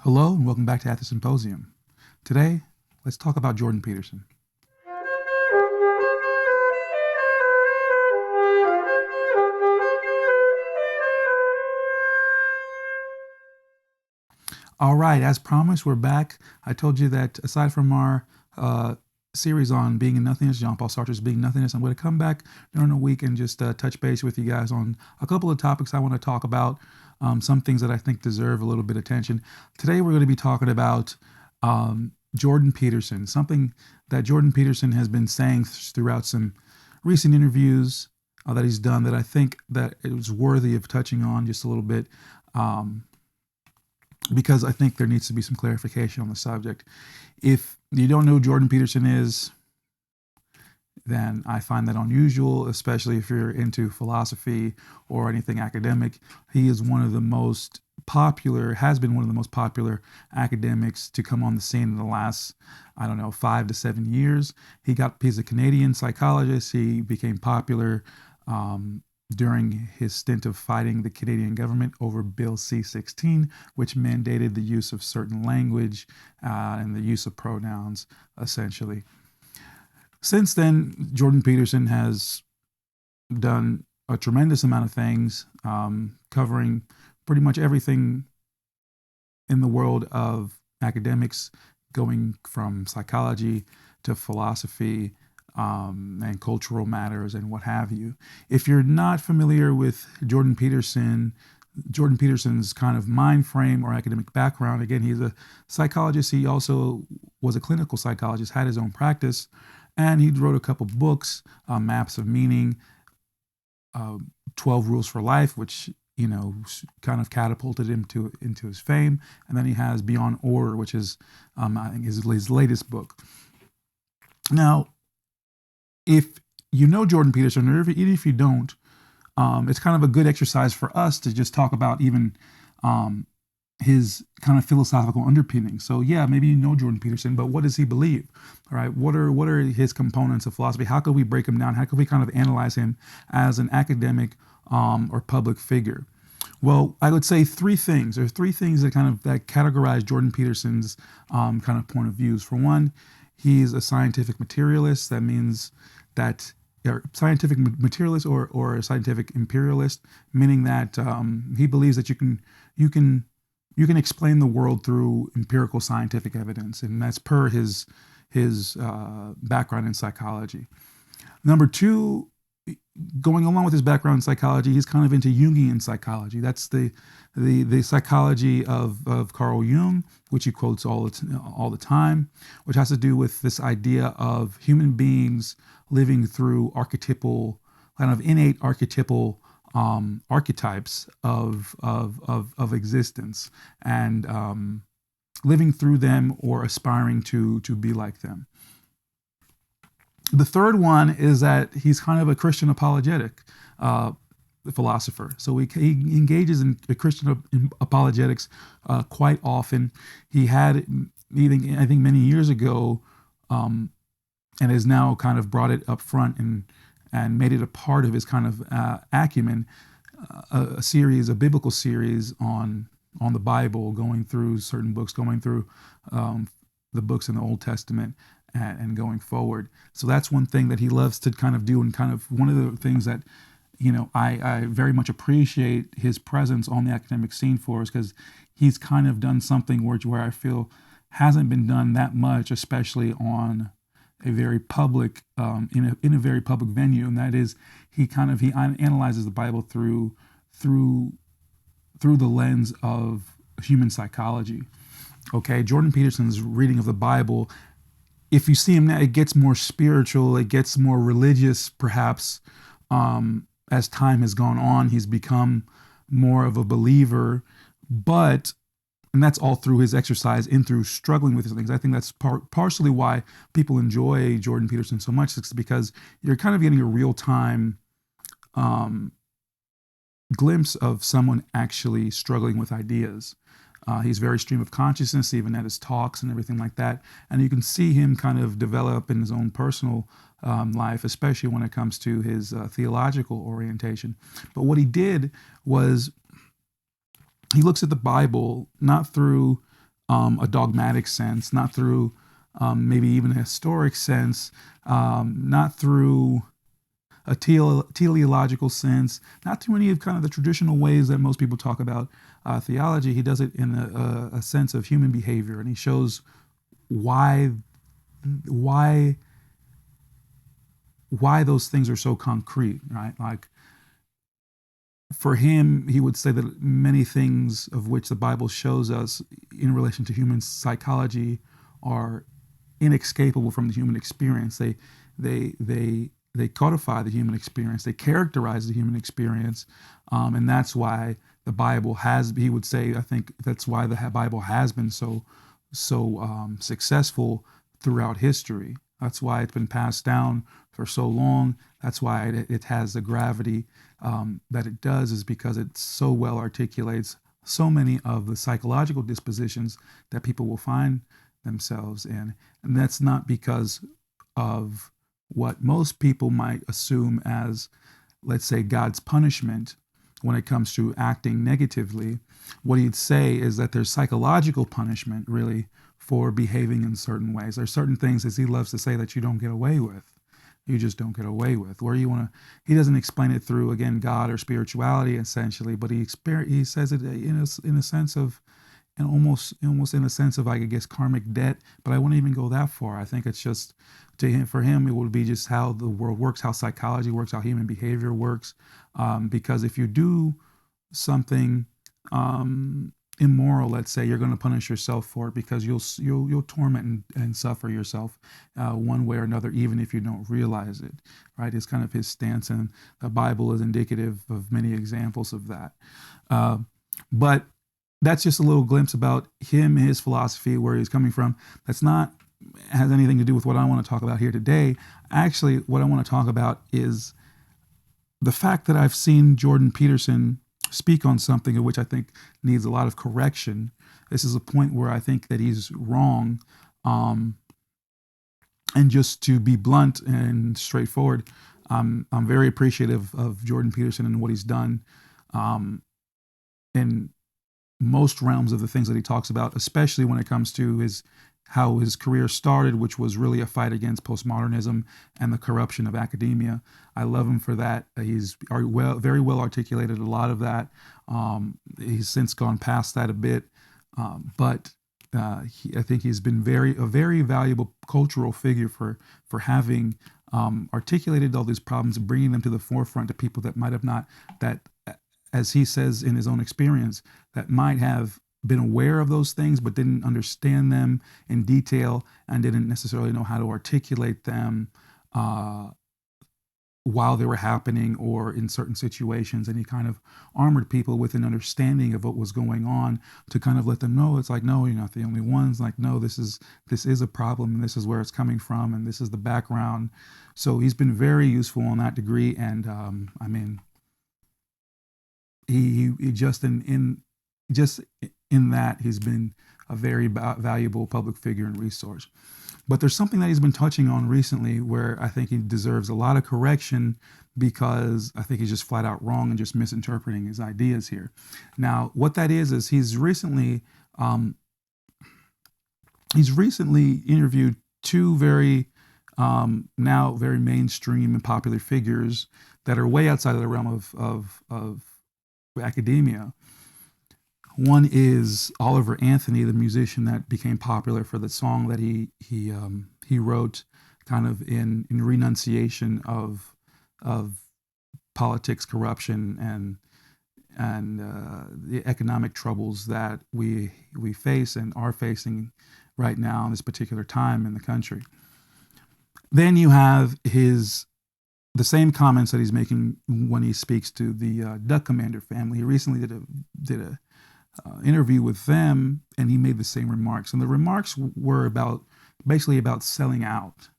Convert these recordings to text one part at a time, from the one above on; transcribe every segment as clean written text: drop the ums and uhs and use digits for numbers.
Hello and welcome back to At the Symposium. Today, let's talk about Jordan Peterson. All right, as promised, we're back. I told you that aside from our series on being in nothingness, Jean-Paul Sartre's Being Nothingness, I'm going to come back during the week and just touch base with you guys on a couple of topics I want to talk about, some things that I think deserve a little bit of attention. Today, we're going to be talking about Jordan Peterson, something that Jordan Peterson has been saying throughout some recent interviews that he's done that I think that it was worthy of touching on just a little bit. Because I think there needs to be some clarification on the subject. If you don't know who Jordan Peterson is, then I find that unusual, especially if you're into philosophy or anything academic. He is one of the most popular, has been one of the most popular academics to come on the scene in the last, 5 to 7 years. He's a Canadian psychologist. He became popular during his stint of fighting the Canadian government over Bill C-16, which mandated the use of certain language and the use of pronouns, essentially. Since then, Jordan Peterson has done a tremendous amount of things, covering pretty much everything in the world of academics, going from psychology to philosophy, and cultural matters and what have you. If you're not familiar with Jordan Peterson's kind of mind frame or academic background, again, he's a psychologist. He also was a clinical psychologist, had his own practice, and he wrote a couple books, Maps of Meaning, 12 Rules for Life, which kind of catapulted him into his fame. And then he has Beyond Order, which is, I think, his latest book. Now, if you know Jordan Peterson, or even if you don't, it's kind of a good exercise for us to just talk about even his kind of philosophical underpinnings. So yeah, maybe you know Jordan Peterson, but what does he believe? All right, what are his components of philosophy? How could we break him down? How could we kind of analyze him as an academic or public figure? Well, I would say three things. There are three things that categorize Jordan Peterson's kind of point of views. For one, he's a scientific materialist. That means that scientific materialist or a scientific imperialist, meaning that he believes that you can explain the world through empirical scientific evidence, and that's per his background in psychology. Number two, going along with his background in psychology, he's kind of into Jungian psychology. That's the psychology of Carl Jung, which he quotes all the time, which has to do with this idea of human beings living through archetypal, kind of innate archetypal archetypes of existence, and living through them or aspiring to be like them. The third one is that he's kind of a Christian apologetic philosopher. So he engages in Christian apologetics quite often. He had, I think many years ago, and has now kind of brought it up front and made it a part of his kind of acumen, a biblical series on the Bible, going through certain books, going through the books in the Old Testament, and going forward. So that's one thing that he loves to kind of do, and kind of one of the things that I very much appreciate his presence on the academic scene for, is because he's kind of done something where I feel hasn't been done that much, especially on a very public in a very public venue, and that is he analyzes the Bible through the lens of human psychology. Okay, Jordan Peterson's reading of the Bible, if you see him now, it gets more spiritual, it gets more religious, perhaps. As time has gone on, he's become more of a believer, and that's all through his exercise and through struggling with these things. I think that's partially why people enjoy Jordan Peterson so much. It's because you're kind of getting a real-time glimpse of someone actually struggling with ideas. He's very stream of consciousness, even at his talks and everything like that. And you can see him kind of develop in his own personal life, especially when it comes to his theological orientation. But what he did was he looks at the Bible not through a dogmatic sense, not through maybe even a historic sense, not through a teleological sense, not through any of kind of the traditional ways that most people talk about theology. He does it in a sense of human behavior, and he shows why why why those things are so concrete, right? Like for him, he would say that many things of which the Bible shows us in relation to human psychology are inescapable from the human experience. They codify the human experience. They characterize the human experience, and that's why the Bible has. He would say, I think that's why the Bible has been so successful throughout history. That's why it's been passed down for so long. That's why it has the gravity that it does, is because it so well articulates so many of the psychological dispositions that people will find themselves in. And that's not because of what most people might assume as, let's say, God's punishment when it comes to acting negatively. What he'd say is that there's psychological punishment, really, for behaving in certain ways. There's certain things, as he loves to say, that you don't get away with. You just don't get away with. Where you want to, he doesn't explain it through, again, God or spirituality, essentially, but he says it in a sense of, and almost in a sense of, I guess, karmic debt. But I wouldn't even go that far. I think it's just, for him, it would be just how the world works, how psychology works, how human behavior works. Because if you do something immoral, let's say, you're going to punish yourself for it, because you'll torment and suffer yourself one way or another, even if you don't realize it. Right? It's kind of his stance, and the Bible is indicative of many examples of that. But that's just a little glimpse about him, his philosophy, where he's coming from. That's not has anything to do with what I want to talk about here today. Actually, what I want to talk about is the fact that I've seen Jordan Peterson speak on something of which I think needs a lot of correction. This is a point where I think that he's wrong. And just to be blunt and straightforward, I'm very appreciative of Jordan Peterson and what he's done in most realms of the things that he talks about, especially when it comes to how his career started, which was really a fight against postmodernism and the corruption of academia. I love him for that. He's very well articulated a lot of that. He's since gone past that a bit, but I think he's been a very valuable cultural figure for having articulated all these problems and bringing them to the forefront to people that might have not, that, as he says in his own experience, that might have been aware of those things but didn't understand them in detail and didn't necessarily know how to articulate them while they were happening or in certain situations. And he kind of armored people with an understanding of what was going on to kind of let them know, it's like, no, you're not the only ones. Like, no, this is a problem, and this is where it's coming from, and this is the background. So he's been very useful in that degree. And I mean, he just in that he's been a very valuable public figure and resource. But there's something that he's been touching on recently where I think he deserves a lot of correction, because I think he's just flat out wrong and just misinterpreting his ideas here. Now, what that is he's recently interviewed two now very mainstream and popular figures that are way outside of the realm of academia. One is Oliver Anthony, the musician that became popular for the song that he wrote, kind of in renunciation of politics, corruption, and the economic troubles that we face and are facing right now in this particular time in the country. Then you have the same comments that he's making when he speaks to the Duck Commander family. He recently did a interview with them, and he made the same remarks. And the remarks were basically about selling out.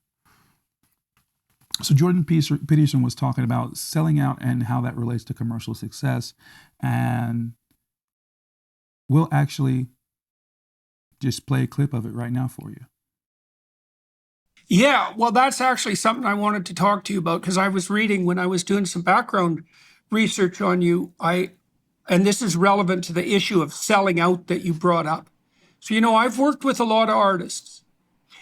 So Jordan Peterson was talking about selling out and how that relates to commercial success. And we'll actually just play a clip of it right now for you. Yeah, well, that's actually something I wanted to talk to you about, because I was reading when I was doing some background research on you. And this is relevant to the issue of selling out that you brought up. So, I've worked with a lot of artists,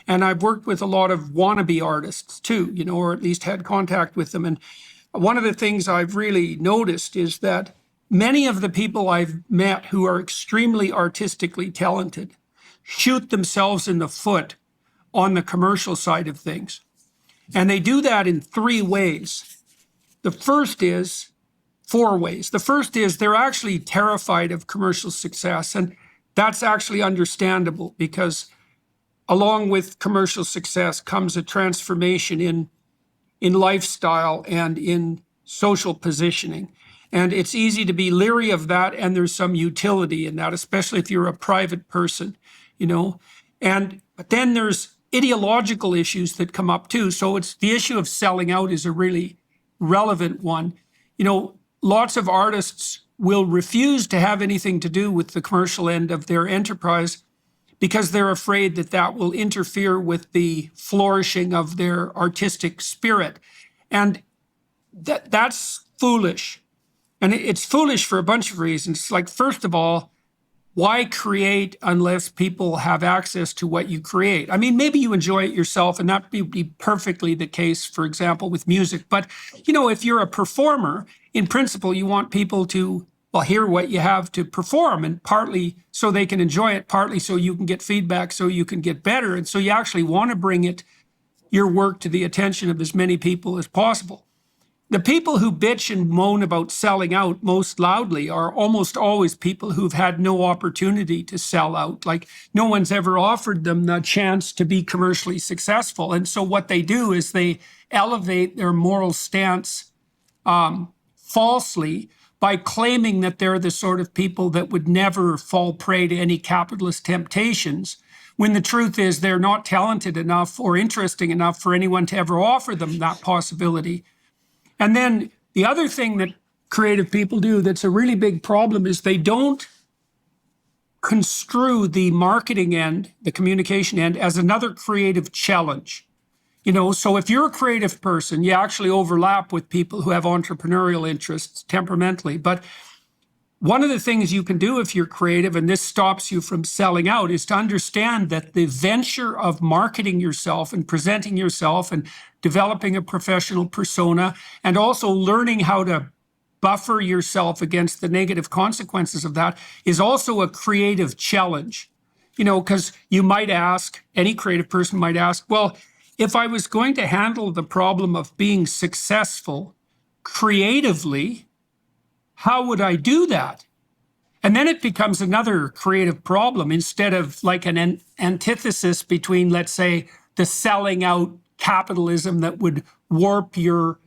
and I've worked with a lot of wannabe artists too, or at least had contact with them. And one of the things I've really noticed is that many of the people I've met who are extremely artistically talented shoot themselves in the foot on the commercial side of things. And they do that in three ways. The first is four ways. The first is they're actually terrified of commercial success. And that's actually understandable because along with commercial success comes a transformation in lifestyle and in social positioning. And it's easy to be leery of that, and there's some utility in that, especially if you're a private person, but then there's ideological issues that come up too. So it's the issue of selling out is a really relevant one. Lots of artists will refuse to have anything to do with the commercial end of their enterprise because they're afraid that that will interfere with the flourishing of their artistic spirit. And that's foolish. And it's foolish for a bunch of reasons. Like, first of all, why create unless people have access to what you create? I mean, maybe you enjoy it yourself, and that would be perfectly the case, for example, with music. But, if you're a performer, in principle, you want people to, well, hear what you have to perform, and partly so they can enjoy it, partly so you can get feedback, so you can get better. And so you actually want to bring your work to the attention of as many people as possible. The people who bitch and moan about selling out most loudly are almost always people who've had no opportunity to sell out. Like, no one's ever offered them the chance to be commercially successful. And so what they do is they elevate their moral stance falsely by claiming that they're the sort of people that would never fall prey to any capitalist temptations, when the truth is they're not talented enough or interesting enough for anyone to ever offer them that possibility. And then the other thing that creative people do that's a really big problem is they don't construe the marketing end, the communication end, as another creative challenge. So if you're a creative person, you actually overlap with people who have entrepreneurial interests temperamentally. But one of the things you can do if you're creative, and this stops you from selling out, is to understand that the venture of marketing yourself and presenting yourself and developing a professional persona, and also learning how to buffer yourself against the negative consequences of that, is also a creative challenge. Because you might ask, any creative person might ask, well, if I was going to handle the problem of being successful creatively, how would I do that? And then it becomes another creative problem instead of like an antithesis between, let's say, the selling out capitalism that would warp your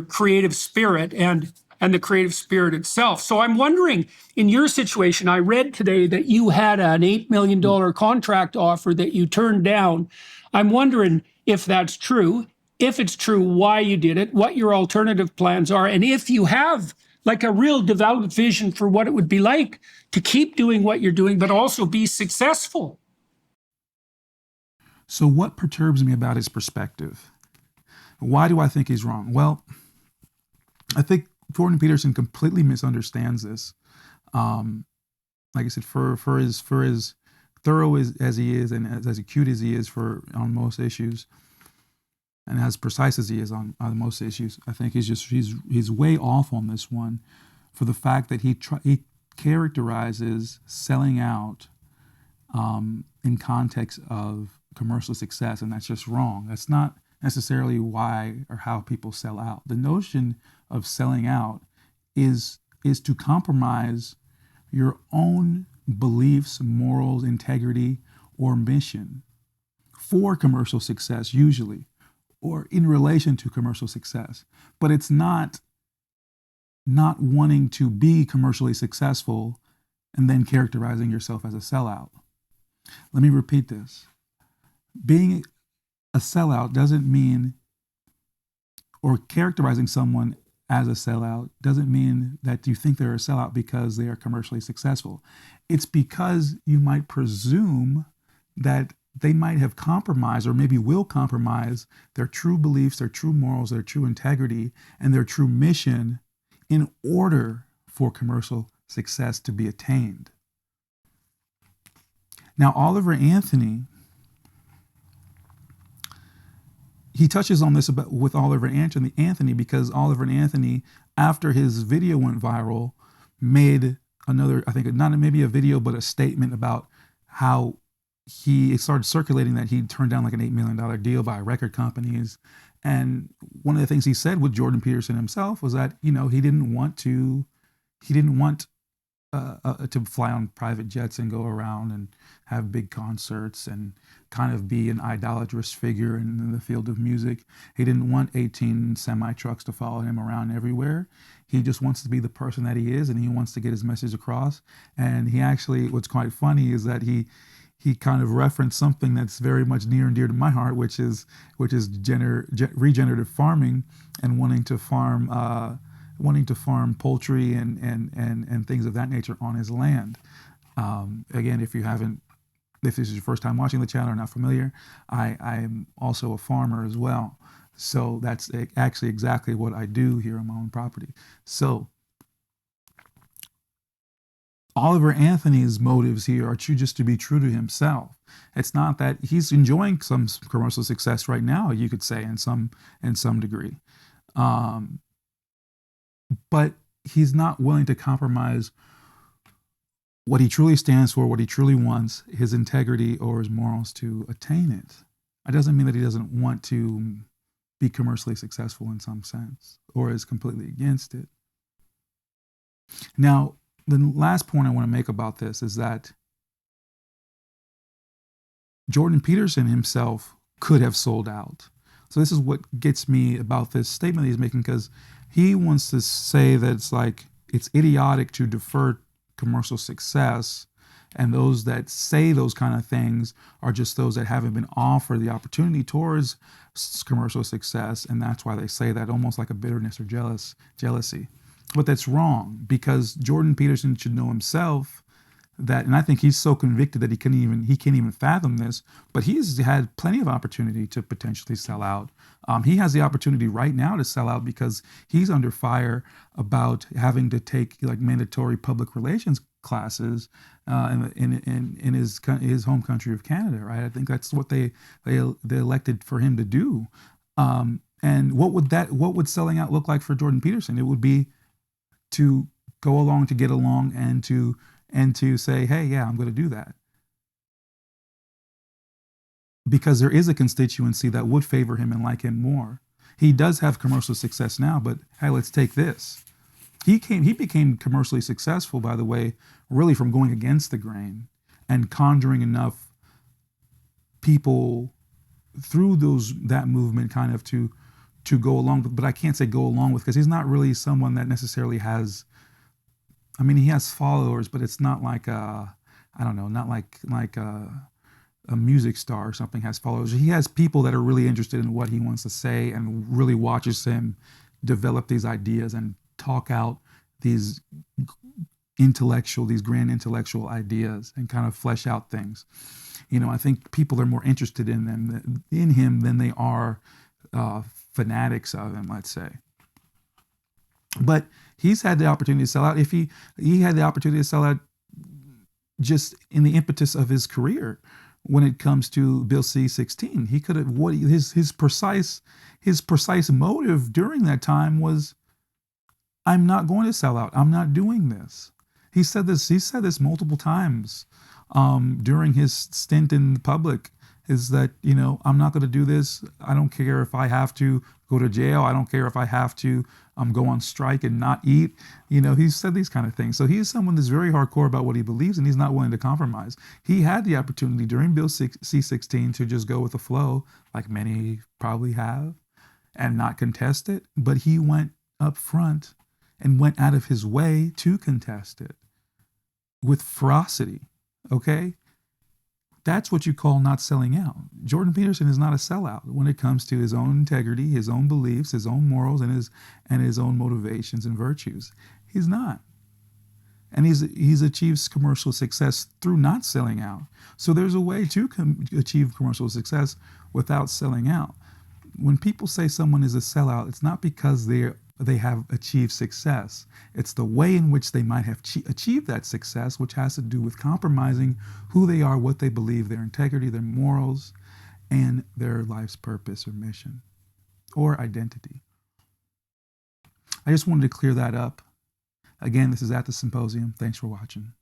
creative spirit and the creative spirit itself. So I'm wondering, in your situation, I read today that you had an $8 million contract offer that you turned down. I'm wondering if that's true. If it's true, why you did it, what your alternative plans are, and if you have like a real developed vision for what it would be like to keep doing what you're doing, but also be successful. So what perturbs me about his perspective? Why do I think he's wrong? Well, I think Jordan Peterson completely misunderstands this. Like I said, for as thorough as he is and as acute as he is on most issues, and as precise as he is on most issues, I think he's way off on this one, for the fact that he characterizes selling out in context of commercial success, and that's just wrong. That's not necessarily why or how people sell out. The notion of selling out is to compromise your own beliefs, morals, integrity, or mission for commercial success, usually, or in relation to commercial success. But it's not wanting to be commercially successful and then characterizing yourself as a sellout. Let me repeat this. Being a sellout doesn't mean, or characterizing someone as a sellout doesn't mean that you think they're a sellout because they are commercially successful. It's because you might presume that they might have compromised, or maybe will compromise, their true beliefs, their true morals, their true integrity, and their true mission in order for commercial success to be attained. Now, Oliver Anthony, he touches on this about with Oliver Anthony because Oliver Anthony, after his video went viral, made another, I think, not maybe a video, but a statement about how he started circulating that he turned down like an $8 million deal by record companies. And one of the things he said with Jordan Peterson himself was that, he didn't want to fly on private jets and go around and have big concerts and kind of be an idolatrous figure in the field of music. He didn't want 18 semi trucks to follow him around everywhere. He just wants to be the person that he is, and he wants to get his message across. And he actually, what's quite funny is that he kind of referenced something that's very much near and dear to my heart, which is regenerative farming and wanting to farm poultry and things of that nature on his land. Again, if this is your first time watching the channel or not familiar, I'm also a farmer as well. So that's actually exactly what I do here on my own property. So Oliver Anthony's motives here are just to be true to himself. It's not that he's enjoying some commercial success right now, you could say, in some degree. But he's not willing to compromise what he truly stands for, what he truly wants, his integrity or his morals to attain it. It doesn't mean that he doesn't want to be commercially successful in some sense or is completely against it. Now, the last point I want to make about this is that Jordan Peterson himself could have sold out. So this is what gets me about this statement he's making, because he wants to say that it's idiotic to defer commercial success, and those that say those kind of things are just those that haven't been offered the opportunity towards commercial success, and that's why they say that, almost like a bitterness or jealousy. But that's wrong, because Jordan Peterson should know himself that, and I think he's so convicted that he can't even fathom this, but he's had plenty of opportunity to potentially sell out. He has the opportunity right now to sell out because he's under fire about having to take mandatory public relations classes in his home country of Canada, right? I think that's what they elected for him to do. And what would selling out look like for Jordan Peterson? It would be to go along to get along and to say, hey, yeah, I'm going to do that. Because there is a constituency that would favor him and like him more. He does have commercial success now, but hey, let's take this. He became commercially successful, by the way, really from going against the grain and conjuring enough people through that movement kind of to go along with, but I can't say go along with, because he's not really someone that necessarily has, he has followers, but it's not like not like a music star or something has followers. He has people that are really interested in what he wants to say and really watches him develop these ideas and talk out these grand intellectual ideas and kind of flesh out things. I think people are more interested in him than they are fanatics of him, let's say. But he's had the opportunity to sell out. If he had the opportunity to sell out just in the impetus of his career, when it comes to Bill C-16, he could have, his precise motive during that time was, I'm not going to sell out. I'm not doing this. He said this multiple times during his stint in public, is that, I'm not going to do this. I don't care if I have to go to jail. I don't care if I have to go on strike and not eat. He said these kind of things. So he's someone that's very hardcore about what he believes, and he's not willing to compromise. He had the opportunity during Bill C-16 to just go with the flow, like many probably have, and not contest it. But he went up front and went out of his way to contest it with ferocity, okay? That's what you call not selling out. Jordan Peterson is not a sellout when it comes to his own integrity, his own beliefs, his own morals, and his own motivations and virtues. He's not. And he's achieved commercial success through not selling out. So there's a way to achieve commercial success without selling out. When people say someone is a sellout, it's not because they're they have achieved success. It's the way in which they might have achieved that success, which has to do with compromising who they are, what they believe, their integrity, their morals, and their life's purpose or mission or identity. I just wanted to clear that up. Again, this is at the symposium. Thanks for watching.